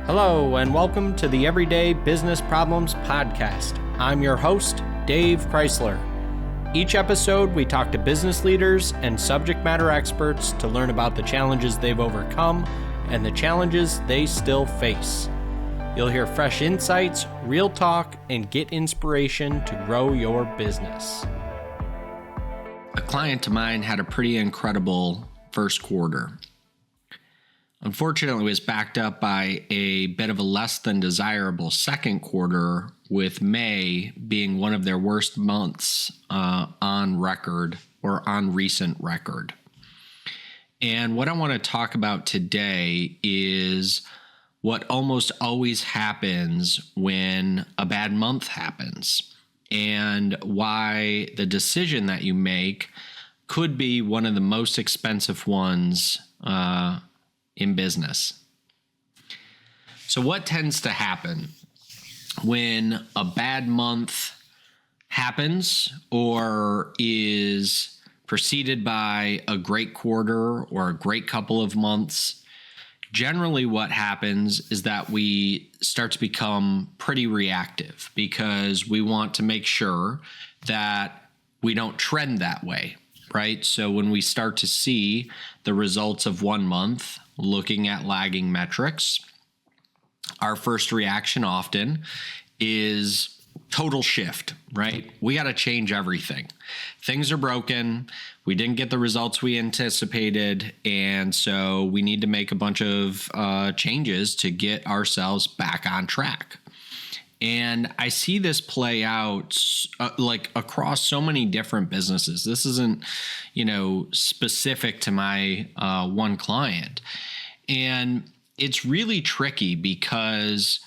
Hello, and welcome to the Everyday Business Problems Podcast. I'm your host, Dave Crysler. Each episode, we talk to business leaders and subject matter experts to learn about the challenges they've overcome and the challenges they still face. You'll hear fresh insights, real talk, and get inspiration to grow your business. A client of mine had a pretty incredible first quarter. Unfortunately, it was backed up by a bit of a less than desirable second quarter, with May being one of their worst months on record or on recent record. And what I want to talk about today is what almost always happens when a bad month happens, and why the decision that you make could be one of the most expensive ones in business. So what tends to happen when a bad month happens or is preceded by a great quarter or a great couple of months? Generally what happens is that we start to become pretty reactive because we want to make sure that we don't trend that way, right? So when we start to see the results of 1 month, looking at lagging metrics, our first reaction often is total shift, right? We got to change everything. Things are broken. We didn't get the results we anticipated. And so we need to make a bunch of changes to get ourselves back on track. And I see this play out like across so many different businesses. This isn't, specific to my one client. And it's really tricky because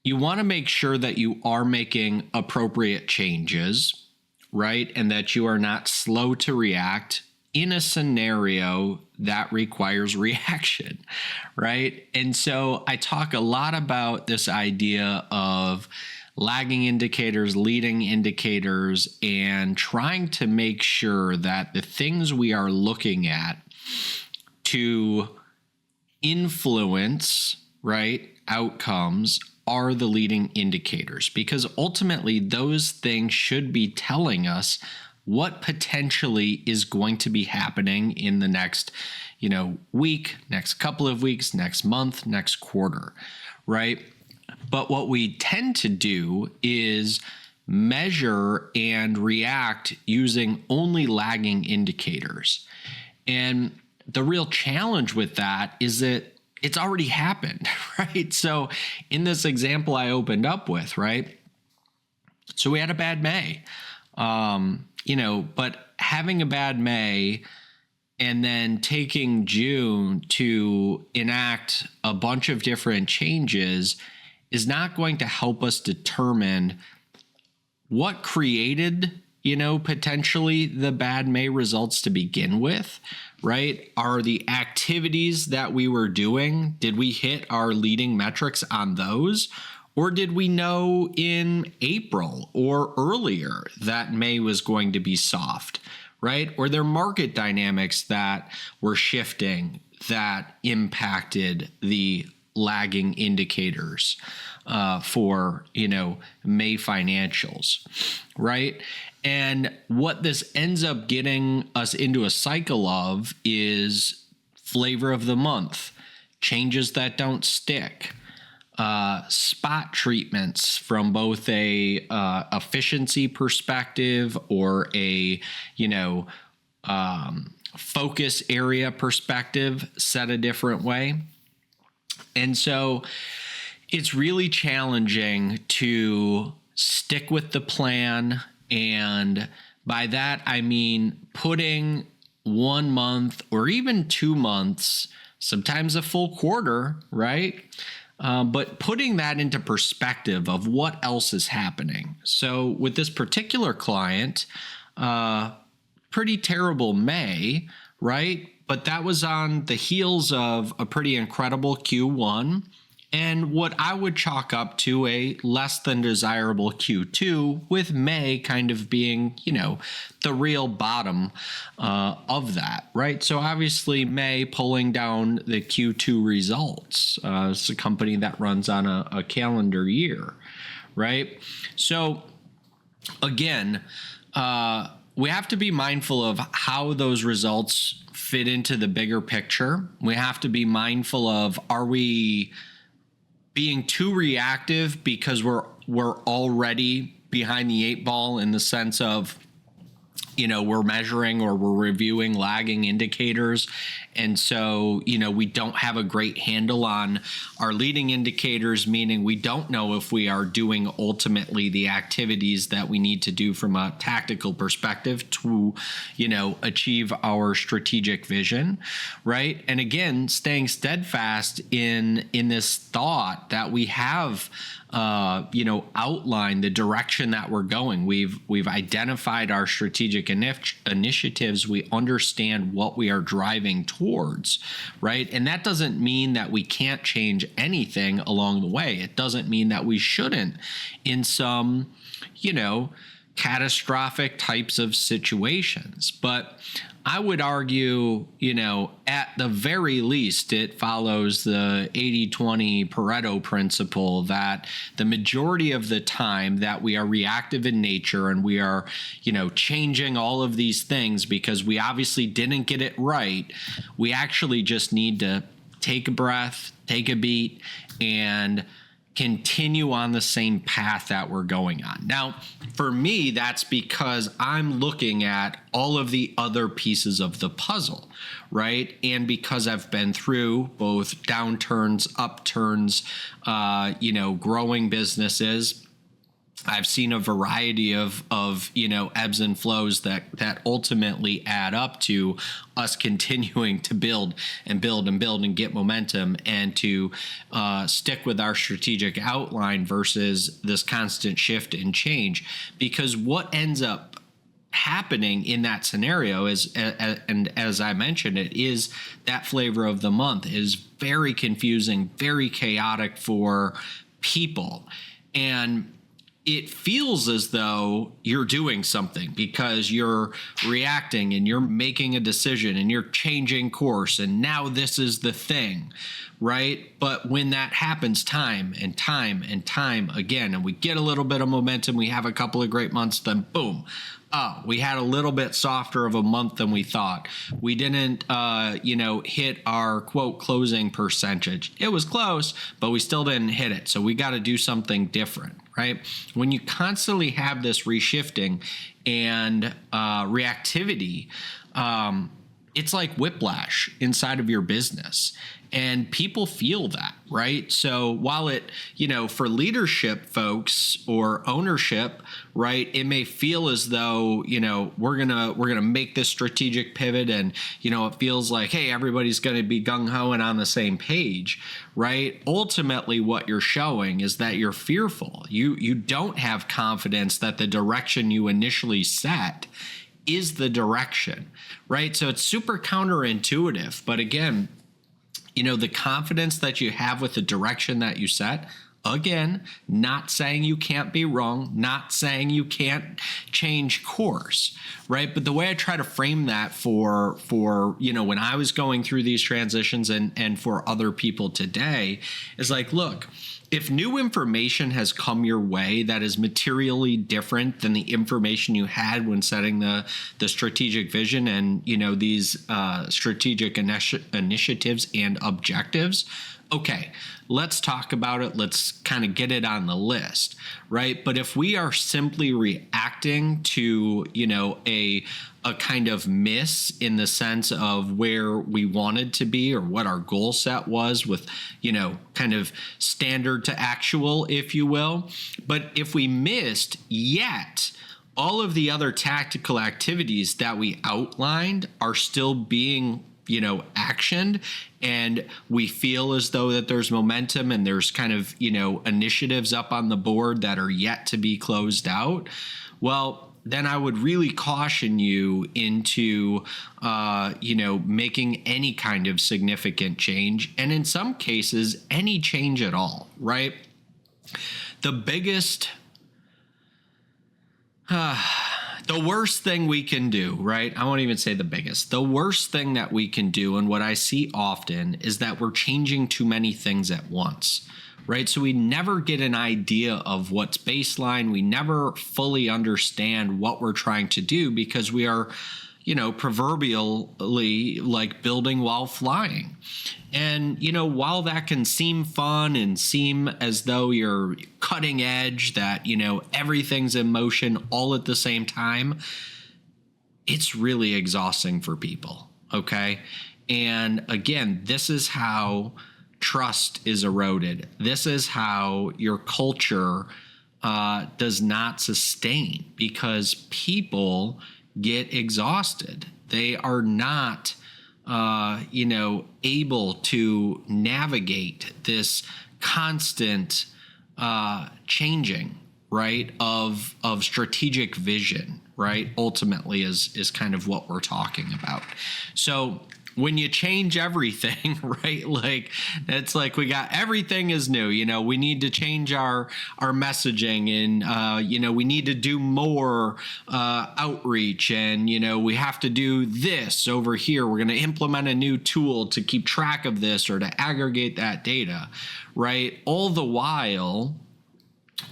you want to make sure that you are making appropriate changes, right? And that you are not slow to react in a scenario that requires reaction, right? And so I talk a lot about this idea of lagging indicators, leading indicators, and trying to make sure that the things we are looking at to influence, right, outcomes are the leading indicators, because ultimately those things should be telling us what potentially is going to be happening in the next, week, next couple of weeks, next month, next quarter, right? But what we tend to do is measure and react using only lagging indicators. And the real challenge with that is that it's already happened, right? So in this example I opened up with, right? So we had a bad May. But having a bad May and then taking June to enact a bunch of different changes is not going to help us determine what created, potentially the bad May results to begin with, right? Are the activities that we were doing, did we hit our leading metrics on those? Or did we know in April or earlier that May was going to be soft, right? Or there market dynamics that were shifting that impacted the lagging indicators for, May financials, right? And what this ends up getting us into a cycle of is flavor of the month, changes that don't stick, spot treatments from both a efficiency perspective or a focus area perspective set a different way. And so it's really challenging to stick with the plan, and by that I mean putting 1 month or even 2 months, sometimes a full quarter, right? But putting that into perspective of what else is happening. So with this particular client, pretty terrible May, right? But that was on the heels of a pretty incredible Q1 And what I would chalk up to a less than desirable Q2, with May kind of being, the real bottom of that, right? So obviously May pulling down the Q2 results. It's a company that runs on a calendar year, right? So again, we have to be mindful of how those results fit into the bigger picture. We have to be mindful of, are we being too reactive because we're already behind the eight ball in the sense of, we're measuring or we're reviewing lagging indicators. And so, we don't have a great handle on our leading indicators, meaning we don't know if we are doing ultimately the activities that we need to do from a tactical perspective to, achieve our strategic vision, right? And again, staying steadfast in this thought that we have outline the direction that we're going. We've identified our strategic initiatives. We understand what we are driving towards, right? And that doesn't mean that we can't change anything along the way. It doesn't mean that we shouldn't in some, catastrophic types of situations. But I would argue, at the very least, it follows the 80-20 Pareto principle that the majority of the time that we are reactive in nature and we are, changing all of these things because we obviously didn't get it right, we actually just need to take a breath, take a beat, and continue on the same path that we're going on. Now, for me, that's because I'm looking at all of the other pieces of the puzzle, right? And because I've been through both downturns, upturns, growing businesses, I've seen a variety of ebbs and flows that ultimately add up to us continuing to build and get momentum and to stick with our strategic outline versus this constant shift and change. Because what ends up happening in that scenario is, and as I mentioned, it is that flavor of the month is very confusing, very chaotic for people. And it feels as though you're doing something because you're reacting and you're making a decision and you're changing course and now this is the thing, right? But when that happens time and time and time again, and we get a little bit of momentum, we have a couple of great months, then boom. Oh, we had a little bit softer of a month than we thought. We didn't, hit our quote closing percentage. It was close, but we still didn't hit it. So we got to do something different, right? When you constantly have this reshifting and reactivity, it's like whiplash inside of your business. And people feel that, right? So while it, for leadership folks or ownership, right, it may feel as though, we're gonna make this strategic pivot, and it feels like, hey, everybody's gonna be gung ho and on the same page, right? Ultimately, what you're showing is that you're fearful. You don't have confidence that the direction you initially set is the direction, right? So it's super counterintuitive, but again, the confidence that you have with the direction that you set, again, not saying you can't be wrong, not saying you can't change course, right? But the way I try to frame that for when I was going through these transitions and for other people today is like, look, if new information has come your way that is materially different than the information you had when setting the strategic vision and, these strategic initiatives and objectives, okay, let's talk about it. Let's kind of get it on the list, right? But if we are simply reacting to, a kind of miss in the sense of where we wanted to be or what our goal set was with, kind of standard to actual, if you will. But if we missed yet, all of the other tactical activities that we outlined are still being actioned, and we feel as though that there's momentum and there's kind of, initiatives up on the board that are yet to be closed out. Well, then I would really caution you into, making any kind of significant change. And in some cases, any change at all, right? The worst thing we can do, right? I won't even say the biggest. The worst thing that we can do, and what I see often, is that we're changing too many things at once, right? So we never get an idea of what's baseline. We never fully understand what we're trying to do because we are, proverbially like building while flying. And, while that can seem fun and seem as though you're cutting edge, that, everything's in motion all at the same time, it's really exhausting for people. Okay. And again, this is how trust is eroded. This is how your culture does not sustain, because people get exhausted. They are not, able to navigate this constant changing, right, of strategic vision, right, ultimately is kind of what we're talking about. So when you change everything, right, like it's like we got everything is new, we need to change our messaging, and, we need to do more outreach, and, we have to do this over here. We're going to implement a new tool to keep track of this or to aggregate that data, right? All the while,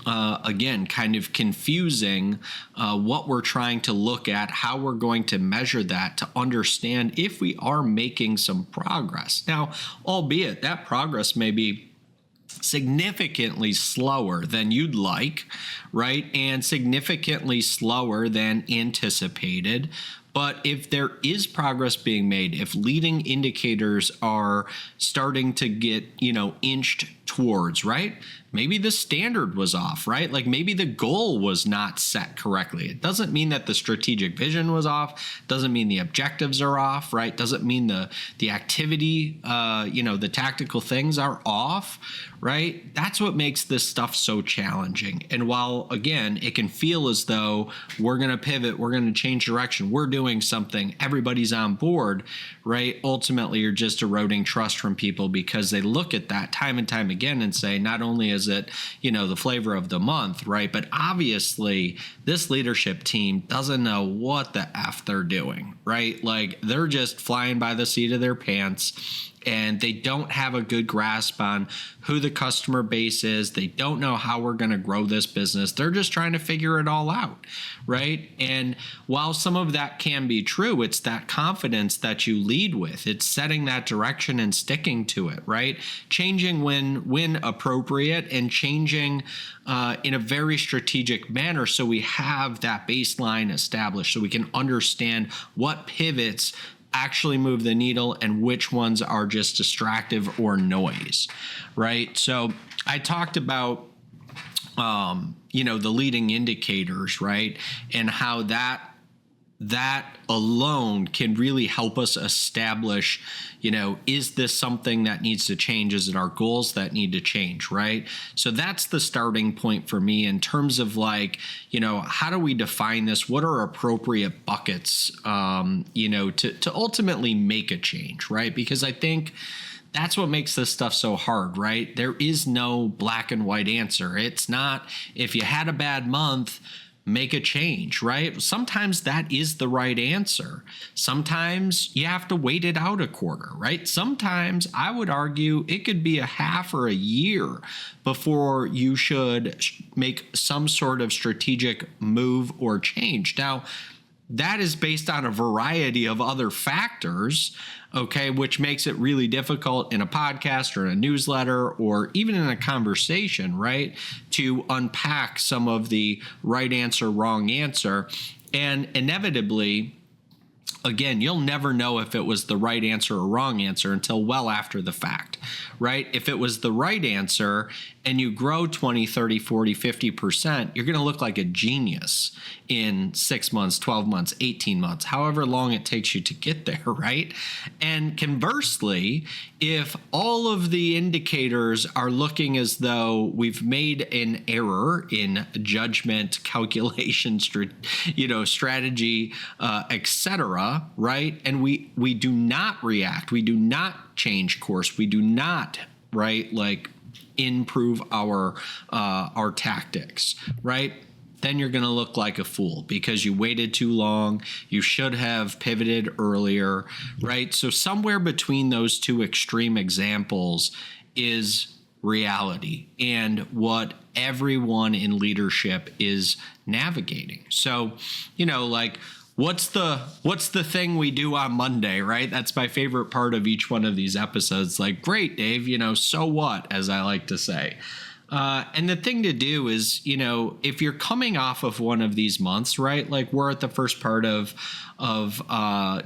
again, kind of confusing what we're trying to look at, how we're going to measure that to understand if we are making some progress. Now, albeit that progress may be significantly slower than you'd like, right? And significantly slower than anticipated. But if there is progress being made, if leading indicators are starting to get, inched towards, right? Maybe the standard was off, right? Like maybe the goal was not set correctly. It doesn't mean that the strategic vision was off. Doesn't mean the objectives are off, right? Doesn't mean the activity, the tactical things are off, right? That's what makes this stuff so challenging. And while, again, it can feel as though we're going to pivot, we're going to change direction, we're doing something, everybody's on board, right? Ultimately, you're just eroding trust from people because they look at that time and time again and say, not only is it, the flavor of the month, right? But obviously, this leadership team doesn't know what the F they're doing, right? Like they're just flying by the seat of their pants, and they don't have a good grasp on who the customer base is. They don't know how we're going to grow this business. They're just trying to figure it all out, right? And while some of that can be true, it's that confidence that you lead with. It's setting that direction and sticking to it, right? Changing when appropriate, and changing in a very strategic manner so we have that baseline established, so we can understand what pivots actually move the needle and which ones are just distractive or noise, right? So I talked about, the leading indicators, right? And how that alone can really help us establish, is this something that needs to change? Is it our goals that need to change, right? So that's the starting point for me in terms of like, how do we define this? What are appropriate buckets, to ultimately make a change, right? Because I think that's what makes this stuff so hard, right? There is no black and white answer. It's not, if you had a bad month, make a change, right? Sometimes that is the right answer. Sometimes you have to wait it out a quarter, right? Sometimes I would argue it could be a half or a year before you should make some sort of strategic move or change. Now, that is based on a variety of other factors, okay, which makes it really difficult in a podcast or in a newsletter or even in a conversation, right, to unpack some of the right answer, wrong answer. And inevitably, again, you'll never know if it was the right answer or wrong answer until well after the fact, right? If it was the right answer and you grow 20, 30, 40, 50%, you're going to look like a genius in 6 months, 12 months, 18 months, however long it takes you to get there, right? And conversely, if all of the indicators are looking as though we've made an error in judgment, calculation, strategy, etc., right? And we do not react, we do not change course, we do not, right, like improve our tactics, right? Then you're going to look like a fool because you waited too long. You should have pivoted earlier, right? So somewhere between those two extreme examples is reality and what everyone in leadership is navigating. So, like, what's the thing we do on Monday, right? That's my favorite part of each one of these episodes. Like, great, Dave, so what, as I like to say. And the thing to do is, if you're coming off of one of these months, right? Like we're at the first part of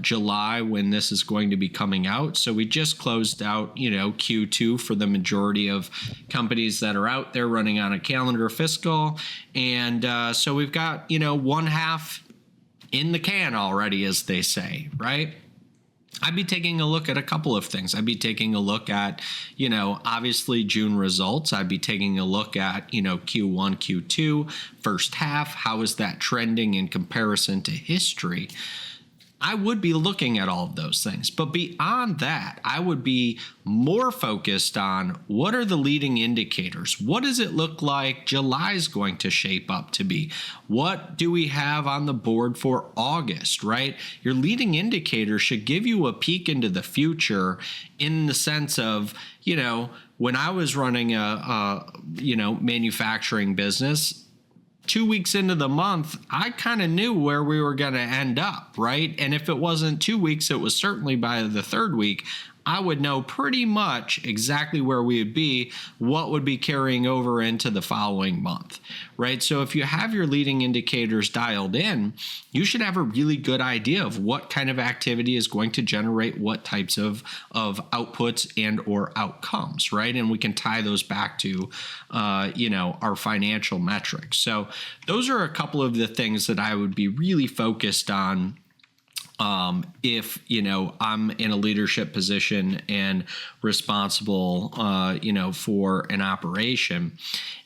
July when this is going to be coming out. So we just closed out, Q2 for the majority of companies that are out there running on a calendar fiscal. And so we've got, one half in the can already, as they say, right? I'd be taking a look at a couple of things. I'd be taking a look at, obviously June results. I'd be taking a look at, Q1, Q2, first half. How is that trending in comparison to history? I would be looking at all of those things. But beyond that, I would be more focused on what are the leading indicators? What does it look like July is going to shape up to be? What do we have on the board for August, right? Your leading indicators should give you a peek into the future in the sense of, when I was running a manufacturing business, 2 weeks into the month, I kind of knew where we were going to end up, right? And if it wasn't 2 weeks, it was certainly by the third week, I would know pretty much exactly where we would be, what would be carrying over into the following month, right? So if you have your leading indicators dialed in, you should have a really good idea of what kind of activity is going to generate what types of outputs and or outcomes, right? And we can tie those back to, our financial metrics. So those are a couple of the things that I would be really focused on if, I'm in a leadership position and responsible, for an operation.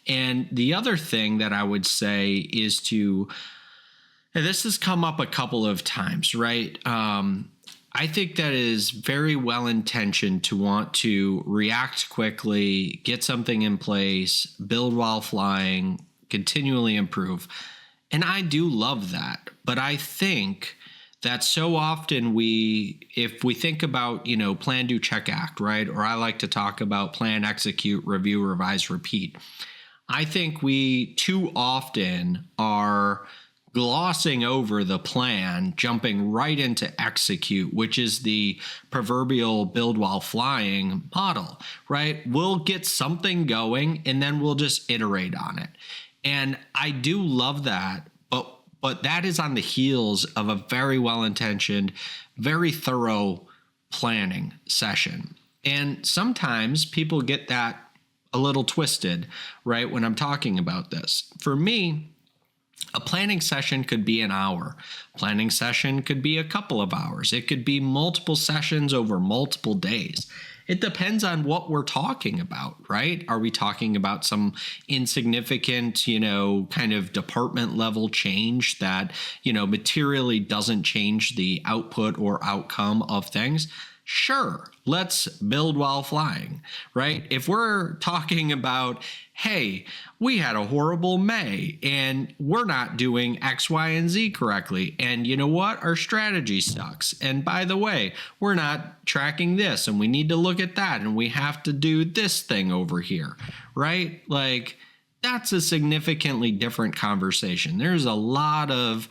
And the other thing that I would say is and this has come up a couple of times, right? I think that is very well intentioned to want to react quickly, get something in place, build while flying, continually improve. And I do love that. But I think that so often if we think about, plan, do, check, act, right? Or I like to talk about plan, execute, review, revise, repeat. I think we too often are glossing over the plan, jumping right into execute, which is the proverbial build while flying model, right? We'll get something going and then we'll just iterate on it. And I do love that. But that is on the heels of a very well-intentioned, very thorough planning session. And sometimes people get that a little twisted, right, when I'm talking about this. For me, a planning session could be an hour. Planning session could be a couple of hours. It could be multiple sessions over multiple days. It depends on what we're talking about, right? Are we talking about some insignificant, kind of department level change that, materially doesn't change the output or outcome of things? Sure, let's build while flying, right? If we're talking about, hey, we had a horrible May and we're not doing X, Y, and Z correctly. And you know what? Our strategy sucks. And by the way, we're not tracking this and we need to look at that and we have to do this thing over here, right? Like, that's a significantly different conversation. There's a lot of,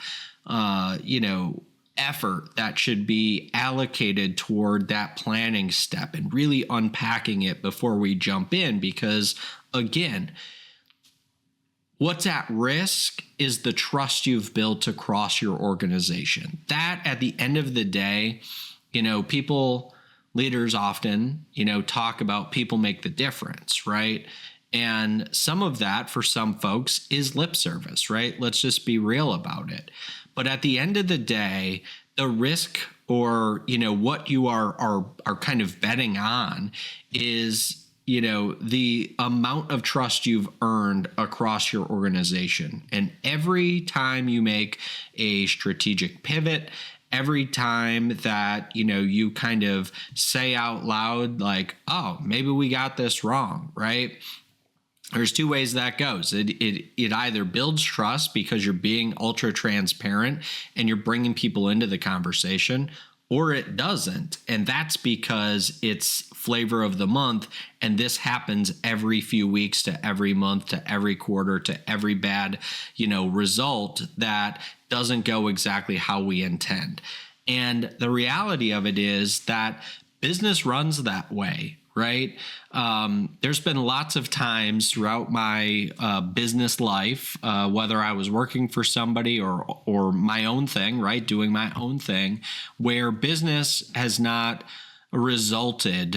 effort that should be allocated toward that planning step and really unpacking it before we jump in, because again, What's at risk is the trust you've built across your organization. That, at the end of the day, leaders often, talk about people make the difference, right? And some of that for some folks is lip service, right? Let's just be real about it. But at the end of the day, the risk or, what you are kind of betting on is, the amount of trust you've earned across your organization. And every time you make a strategic pivot, every time that, you kind of say out loud, like, oh, maybe we got this wrong, right? There's two ways that goes. It either builds trust because you're being ultra transparent and you're bringing people into the conversation, or it doesn't. And that's because it's flavor of the month. And this happens every few weeks to every month to every quarter to every bad, result that doesn't go exactly how we intend. And the reality of it is that business runs that way, right? There's been lots of times throughout my business life, whether I was working for somebody or my own thing, right, doing my own thing, where business has not resulted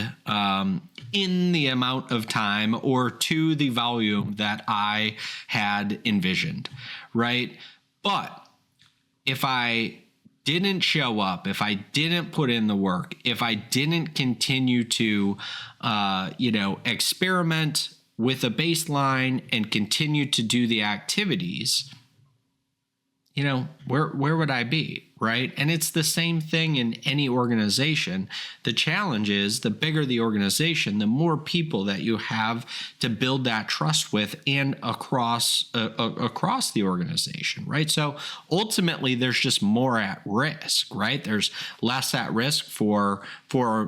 in the amount of time or to the volume that I had envisioned, right? But if I didn't show up, if I didn't put in the work, if I didn't continue to, experiment with a baseline and continue to do the activities, where would I be, right? And it's the same thing in any organization. The challenge is the bigger the organization, the more people that you have to build that trust with and across the organization, right? So ultimately, there's just more at risk, right? There's less at risk for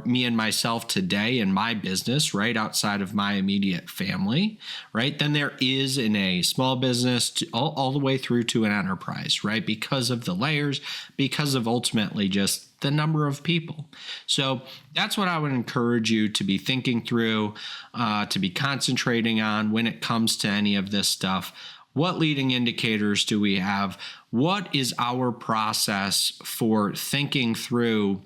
me and myself today in my business, right, outside of my immediate family, right, than there is in a small business all the way through to an enterprise, right, because of the layers, because of ultimately just the number of people. So that's what I would encourage you to be thinking through, to be concentrating on when it comes to any of this stuff. What leading indicators do we have? What is our process for thinking through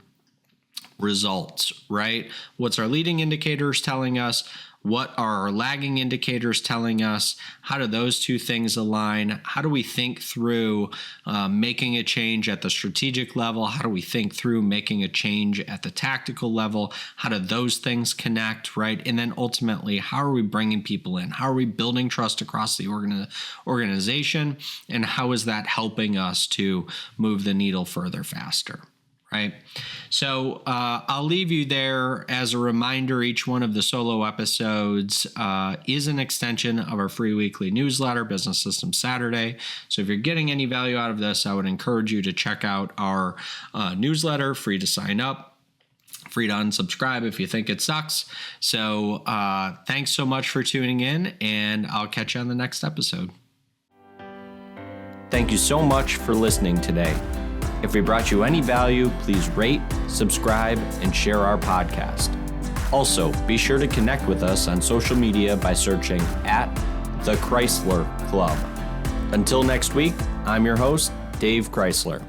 results, right? What's our leading indicators telling us? What are our lagging indicators telling us? How do those two things align? How do we think through making a change at the strategic level? How do we think through making a change at the tactical level? How do those things connect, right? And then ultimately, how are we bringing people in? How are we building trust across the organization? And how is that helping us to move the needle further faster? Right. So I'll leave you there as a reminder. Each one of the solo episodes is an extension of our free weekly newsletter, Business System Saturday. So if you're getting any value out of this, I would encourage you to check out our newsletter, free to sign up, free to unsubscribe if you think it sucks. So thanks so much for tuning in, and I'll catch you on the next episode. Thank you so much for listening today. If we brought you any value, please rate, subscribe, and share our podcast. Also, be sure to connect with us on social media by searching @The Crysler Club. Until next week, I'm your host, Dave Crysler.